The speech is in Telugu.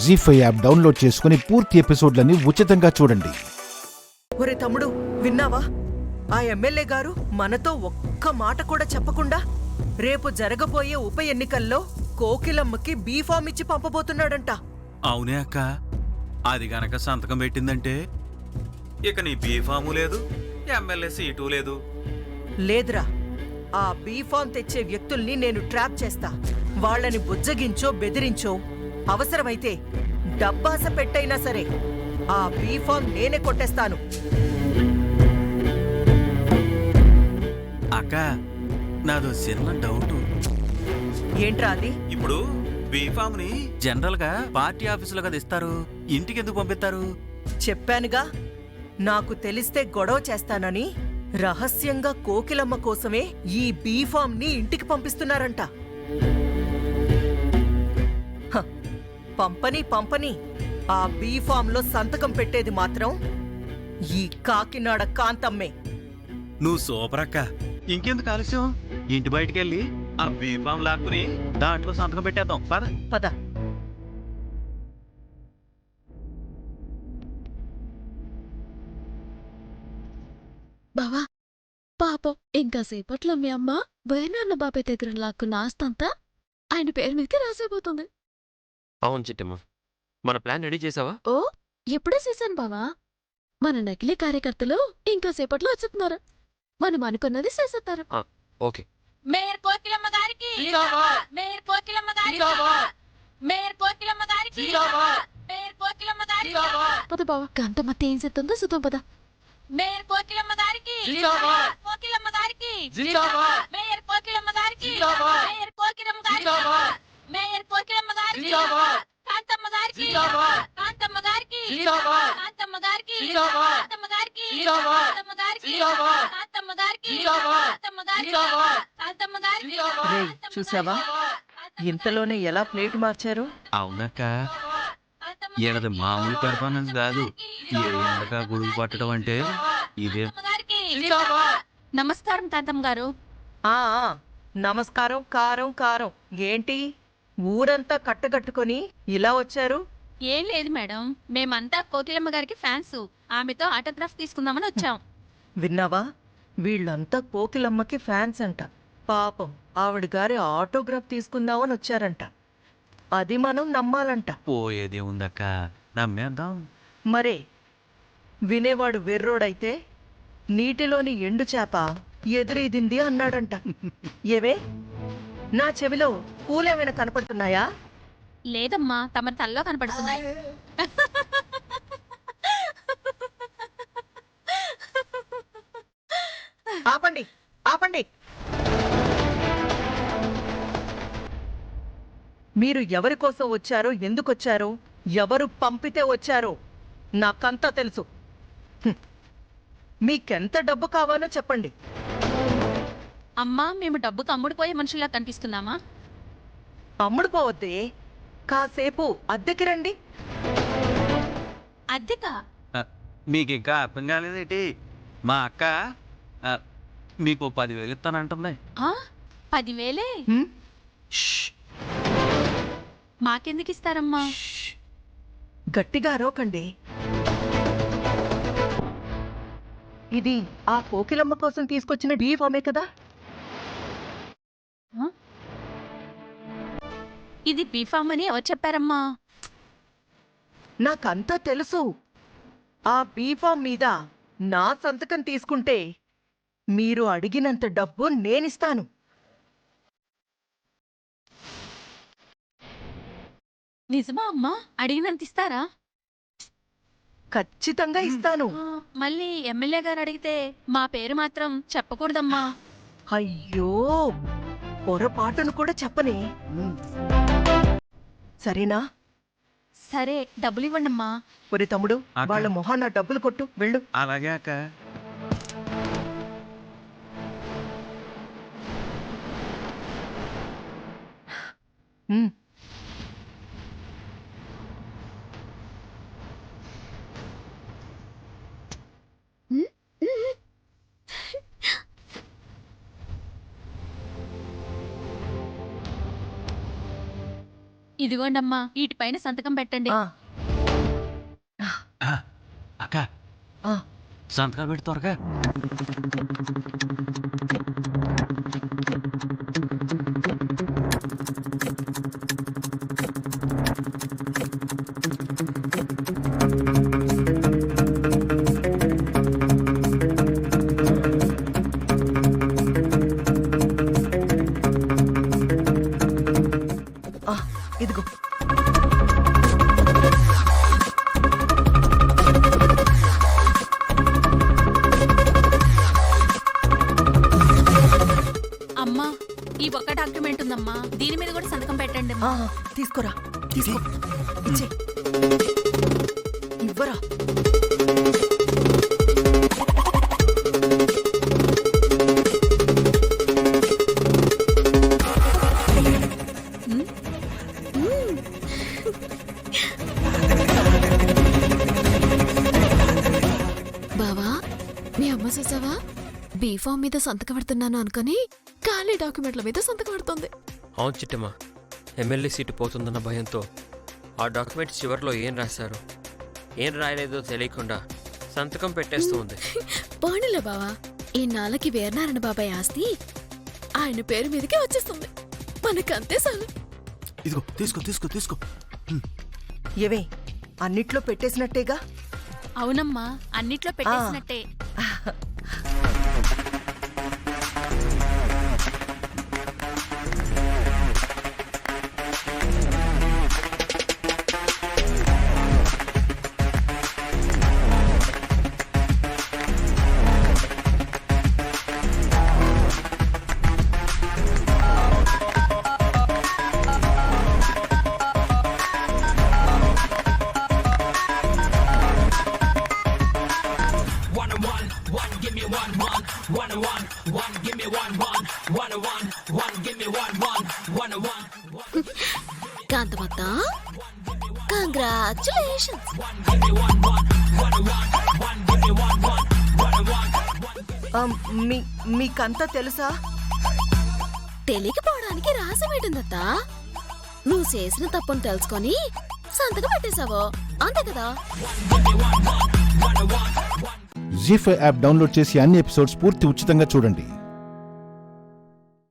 జీ5 యాప్ డౌన్లోడ్ చేసుకుని పూర్తి ఎపిసోడ్లని ఉచితంగా చూడండి. ఒరే తమ్ముడు, విన్నావా? ఆ ఎమ్మెల్యే గారు మనతో ఒక్క మాట కూడా చెప్పకుండా రేపు జరగబోయే ఉప ఎన్నికల్లో కోకిలమ్మకి బీఫామ్ ఇచ్చి పంపబోతున్నాడంట. అవునే అక్క, అది గనక సంతకం పెట్టిందంటే ఇక నీ బీఫాము లేదు, ఎమ్మెల్యే సీటు లేదు. లేదురా, ఆ బీఫామ్ తెచ్చే వ్యక్తుల్ని నేను ట్రాప్ చేస్తా. వాళ్ళని బుజ్జగించో బెదిరించో, అవసరమైతే డబ్బాస పెట్టైనా సరే ఆ బీఫామ్ నేనే కొట్టేస్తాను. అక్క, నాదో చిన్న డౌట్. ఏంట్రా అది? ఇప్పుడు బీఫామ్ ని జనరల్ గా పార్టీ ఆఫీసులో కదా ఇస్తారు, ఇంటికి ఎందుకు పంపిస్తారు? చెప్పానుగా, నాకు తెలిస్తే గొడవ చేస్తానని రహస్యంగా కోకిలమ్మ కోసమే ఈ బీఫామ్ ని ఇంటికి పంపిస్తున్నారంట. హ, పంపని ఆ బీఫామ్ లో సంతకం పెట్టేది మాత్రం ఈ కాకినాడ కాంతమ్మే. నువ్వు సూపర్ అక్క. ఇంకెందుకు ఆలస్యం, ఇంటి బయటికెళ్ళి ఆ బీఫామ్ లాక్కుని దాంట్లో సంతకం పెట్టేద్దాం పద. పద. బావా, పాపం ఇంకాసేపట్లో మీ అమ్మ వేనాన్న బాబాయ్ దగ్గర లాక్కున్న ఆస్తంతా ఆయన పేరు మీదకి రాసేపోతుంది. అవును చిట్టమ్మ, మన ప్లాన్ రెడీ చేసావా? ఓ, ఎప్పుడే చేశాను బావా. మన నకిలీ కార్యకర్తలు ఇంకాసేపట్లో వచ్చేస్తున్నారు. మనం అనుకున్నది చేసేస్తారు. ఓకే. మేయర్ కోకిలమ్మ గారికి, మేయర్ కోకిలమ్మ గారికి, మేయర్ కోకిలమ్మ గారికి, మేయర్ కోకిలమ్మ గారికి, పద బావా, కాంతమ్మ ఏం చేస్తుందో చూద్దాం పద. మేయర్ కోకిలమ్మ గారికి, కోకిలమ్మ గారికి, మేయర్ కోకిలమ్మ గారికి, మేయర్ కోకిలమ్మ గారికి, మేయర్ కోకిలమ్మ గారికి, కాంతమ్మ గారికి, కాంతమ్మ గారికి, కాంతమ్మ గారికి, కాంతమ్మ గారికి, కాంతమ్మ గారికి, కాంతమ్మ గారికి, కాంతమ్మ గారికి, కాంతమ్మ గారికి. రేయ్, చూసావా ఇంతలోనే ఎలా ప్లేట్ మార్చారు? అవునక్క, ఈయనది మామూలు పెర్ఫార్మెన్స్ కాదు. ఏ ఎండక గుడుగు పట్టడం అంటే ఇదే. నమస్కారం తాతమ్మ గారు. ఆ నమస్కారం. కారం కారం ఏంటి, ఊరంతా కట్టకట్టుకొని ఇలా వచ్చారు? ఏం లేదు మేడం, మేమంతా కోకిలమ్మ గారికి ఫ్యాన్స్. ఆమెతో ఆటోగ్రాఫ్ తీసుకుందామని వచ్చాం. విన్నావా, వీళ్ళంతా కోకిలమ్మకి ఫ్యాన్స్ అంట. పాపం ఆవిడ గారి ఆటోగ్రాఫ్ తీసుకుందామని వచ్చారంట. అది మనం నమ్మాలంట. పోయేదే ఉందక్క, నమ్మేద్దాం. మరే వినేవాడు వెర్రోడైతే నీటిలోని ఎండు చేప ఎదురీదింది అన్నాడంట. ఏవే, నా చెవిలో పూలేమైనా కనపడుతున్నాయా? లేదమ్మా, తమ తల్లో కనపడుతున్నాయి. ఆపండి ఆపండి. మీరు ఎవరి కోసం వచ్చారో, ఎందుకొచ్చారో, ఎవరు పంపితే వచ్చారో నాకంతా తెలుసు. మీకెంత డబ్బు కావాలో చెప్పండి. అమ్మా, మేము డబ్బుకు అమ్ముడుపోయే మనుషుల్లా కనిపిస్తున్నామా? అమ్ముడు పోవద్దే, కాసేపు అద్దెకి రండి. అద్దెకా? మీకు ఇంకా అర్థం కాలేదేంటి? మా అక్క మీకు 10,000 ఇస్తానంటుంది. 10,000? హ్మ్? మాకెందుకు ఇస్తారమ్మా? గట్టిగా అరవకండి. ఇది ఆ కోకిలమ్మ కోసం తీసుకొచ్చిన బీఫామే కదా? ఇది బీఫామ్ అని ఎవరు చెప్పారమ్మా? నాకంతా తెలుసు. ఆ బీఫామ్ మీద నా సంతకం తీసుకుంటే మీరు అడిగినంత డబ్బు నేనిస్తాను. నిజమా అమ్మా? అడిగినంత ఇస్తారా? ఖచ్చితంగా ఇస్తాను. మళ్ళీ ఎమ్మెల్యే గారు అడిగితే మా పేరు మాత్రం చెప్పకూడదమ్మా. అయ్యో, పొరపాటును కూడా చెప్పనే. సరేనా? సరే, డబ్బులు ఇవ్వండమ్మా. ఒరే తమ్ముడు, అక్క. వాళ్ళ మొహాన్న డబ్బులు కొట్టు, వెళ్ళు. అలాగే అక్క. ఉమ్. ఇదిగోండమ్మా వీటిపైన సంతకం పెట్టండి. ఆ, అక్క ఆ. సంతకాలు పెట్టి త్వరగా. ఆ, ఇదిగో. అమ్మా ఈ ఒక్క డాక్యుమెంట్ ఉందమ్మా, దీని మీద కూడా సంతకం పెట్టండి. ఆ, తీసుకోరా, తీసుకో, ఇచ్చే, ఇవ్వరా. బావా మీ అమ్మ చూసావా బీఫామ్ మీద సంతకం పెడుతున్నాను అనుకుని ఖాళీ డాక్యుమెంట్ల మీద సంతకం పెడుతుంది. అవును చిట్టమ్మ, ఎమ్మెల్యే సీటు పోతుందన్న భయంతో ఆ డాక్యుమెంట్ చివరిలో ఏం రాశారు ఏం రాయలేదో తెలియకుండా సంతకం పెట్టేస్తూ ఉంది. పోనీలే బావా, ఈ నాళ్ళకి వీరనారాయణ బాబాయ్ ఆస్తి ఆయన పేరు మీదకే వచ్చేస్తుంది. మనకంతే చాలు. ఇదిగో తీసుకో తీసుకో తీసుకో. ఏవే, అన్నిట్లో పెట్టేసినట్టేగా? అవునమ్మా, అన్నిట్లో పెట్టేసినట్టే. కాంతమత్త, కంగ్రాచులేషన్స్. మీకంతా తెలుసా? తెలియకపోవడానికి రహస్యం ఏంటందత్తా? నువ్వు చేసిన తప్పును తెలుసుకొని సంతకం పెట్టేశావో అంతే కదా. జీ5 యాప్ డౌన్లోడ్ చేసి అన్ని ఎపిసోడ్స్ పూర్తి ఉచితంగా చూడండి.